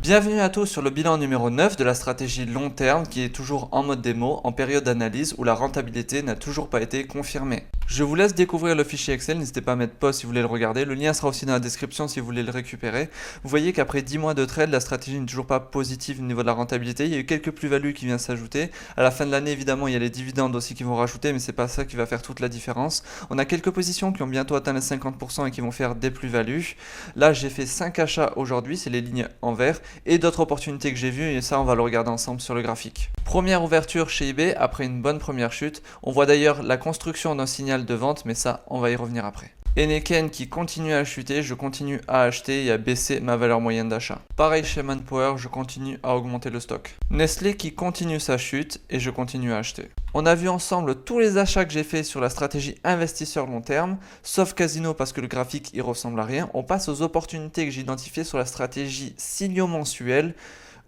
Bienvenue à tous sur le bilan numéro 9 de la stratégie long terme qui est toujours en mode démo en période d'analyse où la rentabilité n'a toujours pas été confirmée. Je vous laisse découvrir le fichier Excel, n'hésitez pas à mettre pause si vous voulez le regarder, le lien sera aussi dans la description si vous voulez le récupérer. Vous voyez qu'après 10 mois de trade, la stratégie n'est toujours pas positive au niveau de la rentabilité, il y a eu quelques plus-values qui viennent s'ajouter. À la fin de l'année évidemment il y a les dividendes aussi qui vont rajouter mais c'est pas ça qui va faire toute la différence. On a quelques positions qui ont bientôt atteint les 50% et qui vont faire des plus-values. Là j'ai fait 5 achats aujourd'hui, c'est les lignes en vert, et d'autres opportunités que j'ai vues et ça on va le regarder ensemble sur le graphique. Première ouverture chez eBay après une bonne première chute. On voit d'ailleurs la construction d'un signal de vente mais ça on va y revenir après. Heineken qui continue à chuter, je continue à acheter et à baisser ma valeur moyenne d'achat. Pareil chez Manpower, je continue à augmenter le stock. Nestlé qui continue sa chute et je continue à acheter. On a vu ensemble tous les achats que j'ai fait sur la stratégie investisseur long terme, sauf Casino parce que le graphique il ressemble à rien. On passe aux opportunités que j'ai identifiées sur la stratégie signaux mensuel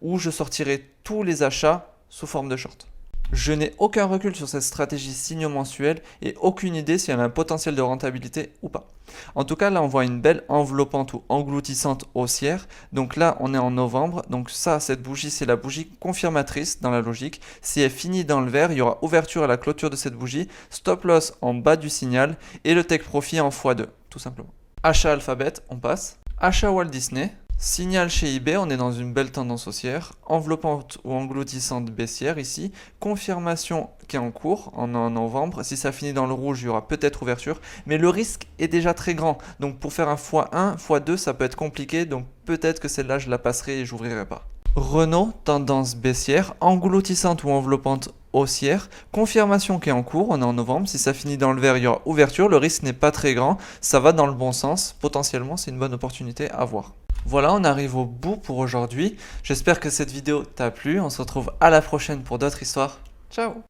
où je sortirai tous les achats sous forme de short. Je n'ai aucun recul sur cette stratégie signaux mensuel et aucune idée si elle a un potentiel de rentabilité ou pas. En tout cas, là, on voit une belle enveloppante ou engloutissante haussière. Donc là, on est en novembre. Donc ça, cette bougie, c'est la bougie confirmatrice dans la logique. Si elle finit dans le vert, il y aura ouverture à la clôture de cette bougie, stop loss en bas du signal et le take profit en x2, tout simplement. Achat Alphabet, on passe. Achat Walt Disney. Signal chez eBay, on est dans une belle tendance haussière, enveloppante ou engloutissante baissière ici, confirmation qui est en cours en novembre, si ça finit dans le rouge il y aura peut-être ouverture, mais le risque est déjà très grand, donc pour faire un x1, x2 ça peut être compliqué, donc peut-être que celle-là je la passerai et j'ouvrirai pas. Renault, tendance baissière, engloutissante ou enveloppante haussière, confirmation qui est en cours, on est en novembre, si ça finit dans le vert il y aura ouverture, le risque n'est pas très grand, ça va dans le bon sens, potentiellement c'est une bonne opportunité à voir. Voilà, on arrive au bout pour aujourd'hui. J'espère que cette vidéo t'a plu. On se retrouve à la prochaine pour d'autres histoires. Ciao!